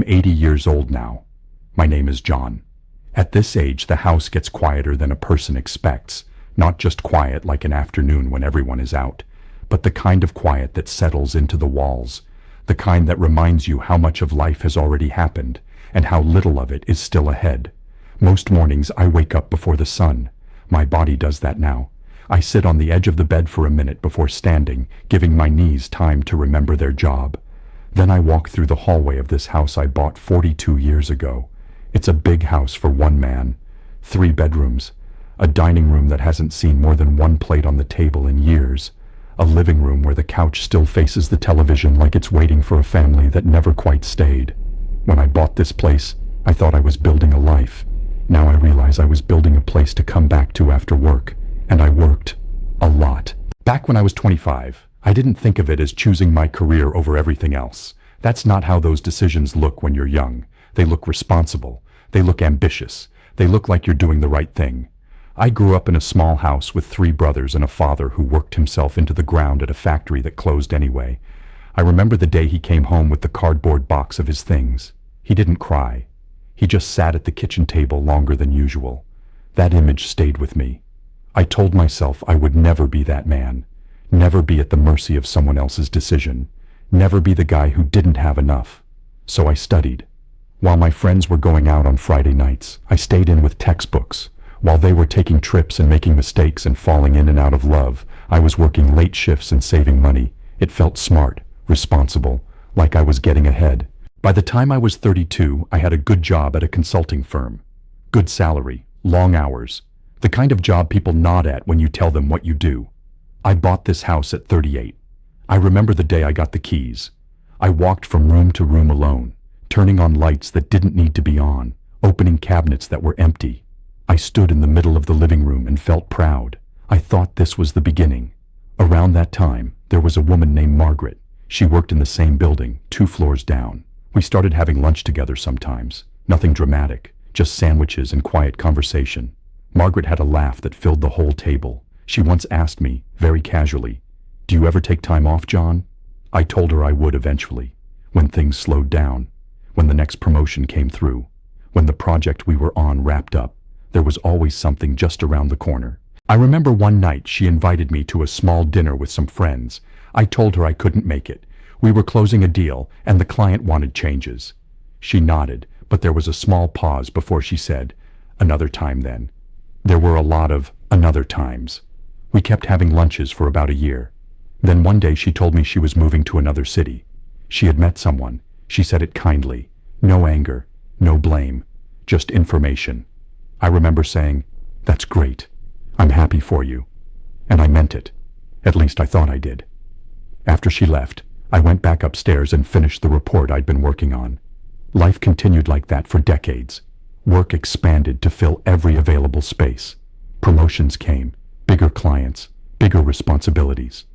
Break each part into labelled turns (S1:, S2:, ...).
S1: 80 years old now. My name is John. At this age, the house gets quieter than a person expects. Not just quiet like an afternoon when everyone is out, but the kind of quiet that settles into the walls, the kind that reminds you how much of life has already happened and how little of it is still ahead. Most mornings I wake up before the sun. My body does that now. I sit on the edge of the bed for a minute before standing, giving my knees time to remember their job. Then I walk through the hallway of this house I bought 42 years ago. It's a big house for one man. 3 bedrooms. A dining room that hasn't seen more than one plate on the table in years. A living room where the couch still faces the television like it's waiting for a family that never quite stayed. When I bought this place, I thought I was building a life. Now I realize I was building a place to come back to after work. And I worked. A lot. Back when I was 25, I didn't think of it as choosing my career over everything else. That's not how those decisions look when you're young. They look responsible. They look ambitious. They look like you're doing the right thing. I grew up in a small house with 3 brothers and a father who worked himself into the ground at a factory that closed anyway. I remember the day he came home with the cardboard box of his things. He didn't cry. He just sat at the kitchen table longer than usual. That image stayed with me. I told myself I would never be that man. Never be at the mercy of someone else's decision. Never be the guy who didn't have enough. So I studied. While my friends were going out on Friday nights, I stayed in with textbooks. While they were taking trips and making mistakes and falling in and out of love, I was working late shifts and saving money. It felt smart, responsible, like I was getting ahead. By the time I was 32, I had a good job at a consulting firm. Good salary, long hours. The kind of job people nod at when you tell them what you do. I bought this house at 38. I remember the day I got the keys. I walked from room to room alone, turning on lights that didn't need to be on, opening cabinets that were empty. I stood in the middle of the living room and felt proud. I thought this was the beginning. Around that time, there was a woman named Margaret. She worked in the same building, 2 floors down. We started having lunch together sometimes. Nothing dramatic, just sandwiches and quiet conversation. Margaret had a laugh that filled the whole table. She once asked me, very casually, "Do you ever take time off, John?" I told her I would eventually, when things slowed down, when the next promotion came through, when the project we were on wrapped up. There was always something just around the corner. I remember one night she invited me to a small dinner with some friends. I told her I couldn't make it. We were closing a deal, and the client wanted changes. She nodded, but there was a small pause before she said, "Another time then." There were a lot of another times. We kept having lunches for about a year. Then one day she told me she was moving to another city. She had met someone. She said it kindly. No anger, no blame, just information. I remember saying, "That's great. I'm happy for you." And I meant it. At least I thought I did. After she left, I went back upstairs and finished the report I'd been working on. Life continued like that for decades. Work expanded to fill every available space. Promotions came, bigger clients, bigger responsibilities.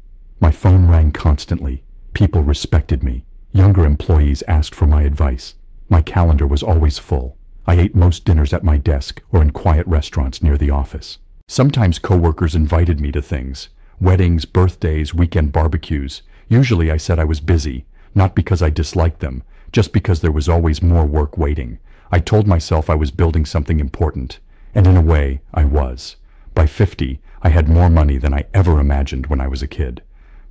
S1: My phone rang constantly. People respected me. Younger employees asked for my advice. My calendar was always full. I ate most dinners at my desk or in quiet restaurants near the office. Sometimes coworkers invited me to things, weddings, birthdays, weekend barbecues. Usually I said I was busy, not because I disliked them, just because there was always more work waiting. I told myself I was building something important, and in a way, I was. By 50, I had more money than I ever imagined when I was a kid.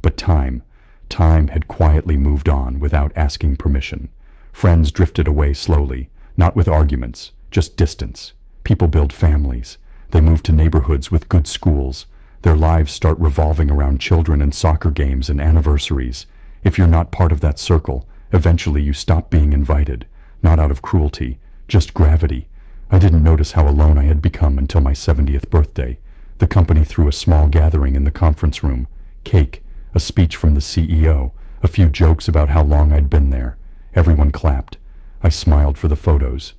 S1: But time had quietly moved on without asking permission. Friends drifted away slowly, not with arguments, just distance. People build families. They move to neighborhoods with good schools. Their lives start revolving around children and soccer games and anniversaries. If you're not part of that circle, eventually you stop being invited, not out of cruelty, just gravity. I didn't notice how alone I had become until my 70th birthday. The company threw a small gathering in the conference room. Cake, a speech from the CEO, a few jokes about how long I'd been there. Everyone clapped. I smiled for the photos.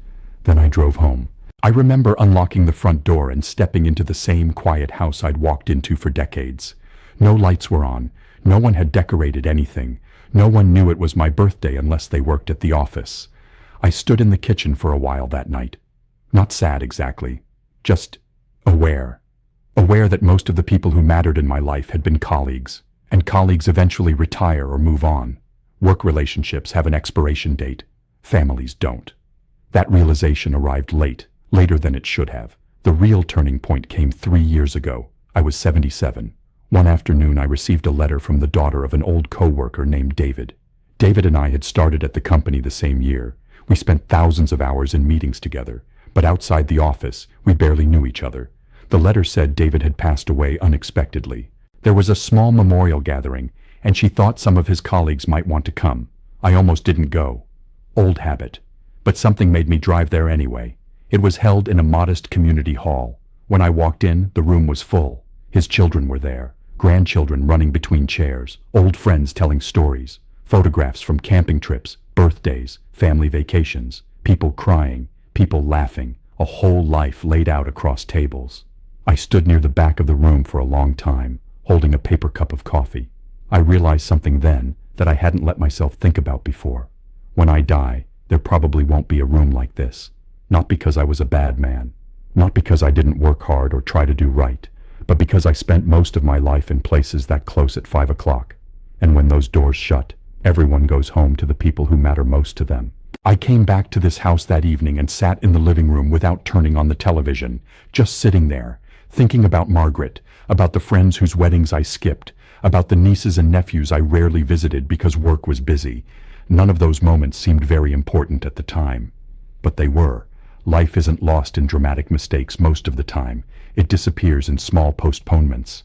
S1: Then I drove home. I remember unlocking the front door and stepping into the same quiet house I'd walked into for decades. No lights were on. No one had decorated anything. No one knew it was my birthday unless they worked at the office. I stood in the kitchen for a while that night. Not sad exactly, just aware. Aware that most of the people who mattered in my life had been colleagues, and colleagues eventually retire or move on. Work relationships have an expiration date. Families don't. That realization arrived late, later than it should have. The real turning point came 3 years ago. I was 77. One afternoon I received a letter from the daughter of an old co-worker named David. David and I had started at the company the same year. We spent thousands of hours in meetings together, but outside the office, we barely knew each other. The letter said David had passed away unexpectedly. There was a small memorial gathering, and she thought some of his colleagues might want to come. I almost didn't go. Old habit. But something made me drive there anyway. It was held in a modest community hall. When I walked in, the room was full. His children were there, grandchildren running between chairs, old friends telling stories, photographs from camping trips, birthdays, family vacations, people crying, people laughing, a whole life laid out across tables. I stood near the back of the room for a long time, holding a paper cup of coffee. I realized something then that I hadn't let myself think about before. When I die, there probably won't be a room like this. Not because I was a bad man, not because I didn't work hard or try to do right, but because I spent most of my life in places that close at 5 o'clock. And when those doors shut, everyone goes home to the people who matter most to them. I came back to this house that evening and sat in the living room without turning on the television, just sitting there, thinking about Margaret, about the friends whose weddings I skipped, about the nieces and nephews I rarely visited because work was busy. None of those moments seemed very important at the time. But they were. Life isn't lost in dramatic mistakes most of the time. It disappears in small postponements.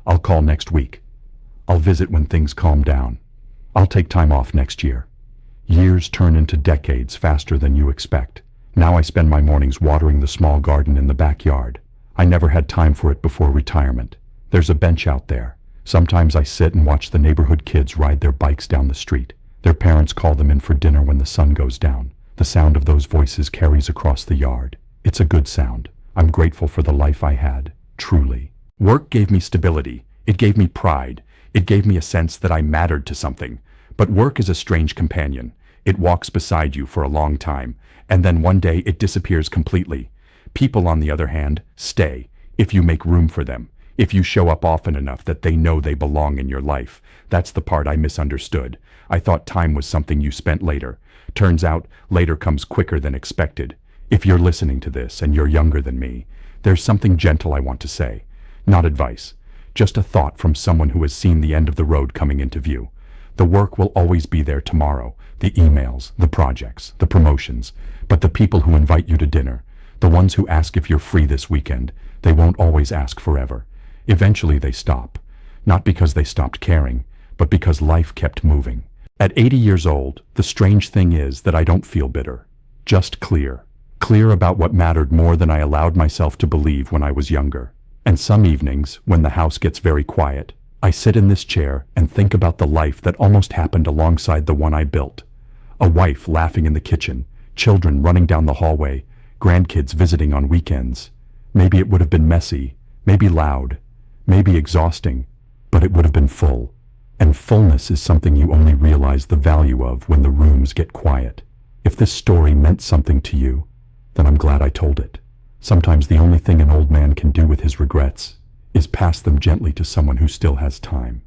S1: I'll call next week. I'll visit when things calm down. I'll take time off next year. Years turn into decades faster than you expect. Now I spend my mornings watering the small garden in the backyard. I never had time for it before retirement. There's a bench out there. Sometimes I sit and watch the neighborhood kids ride their bikes down the street. Their parents call them in for dinner when the sun goes down. The sound of those voices carries across the yard. It's a good sound. I'm grateful for the life I had, truly. Work gave me stability. It gave me pride. It gave me a sense that I mattered to something. But work is a strange companion. It walks beside you for a long time, and then one day it disappears completely. People, on the other hand, stay, if you make room for them, if you show up often enough that they know they belong in your life. That's the part I misunderstood. I thought time was something you spent later. Turns out, later comes quicker than expected. If you're listening to this and you're younger than me, there's something gentle I want to say. Not advice, just a thought from someone who has seen the end of the road coming into view. The work will always be there tomorrow, the emails, the projects, the promotions, but the people who invite you to dinner, the ones who ask if you're free this weekend, they won't always ask forever. Eventually they stop, not because they stopped caring, but because life kept moving. At 80 years old, the strange thing is that I don't feel bitter, just clear. Clear about what mattered more than I allowed myself to believe when I was younger. And some evenings, when the house gets very quiet, I sit in this chair and think about the life that almost happened alongside the one I built. A wife laughing in the kitchen, children running down the hallway, grandkids visiting on weekends. Maybe it would have been messy, maybe loud, maybe exhausting, but it would have been full. And fullness is something you only realize the value of when the rooms get quiet. If this story meant something to you, then I'm glad I told it. Sometimes the only thing an old man can do with his regrets is pass them gently to someone who still has time.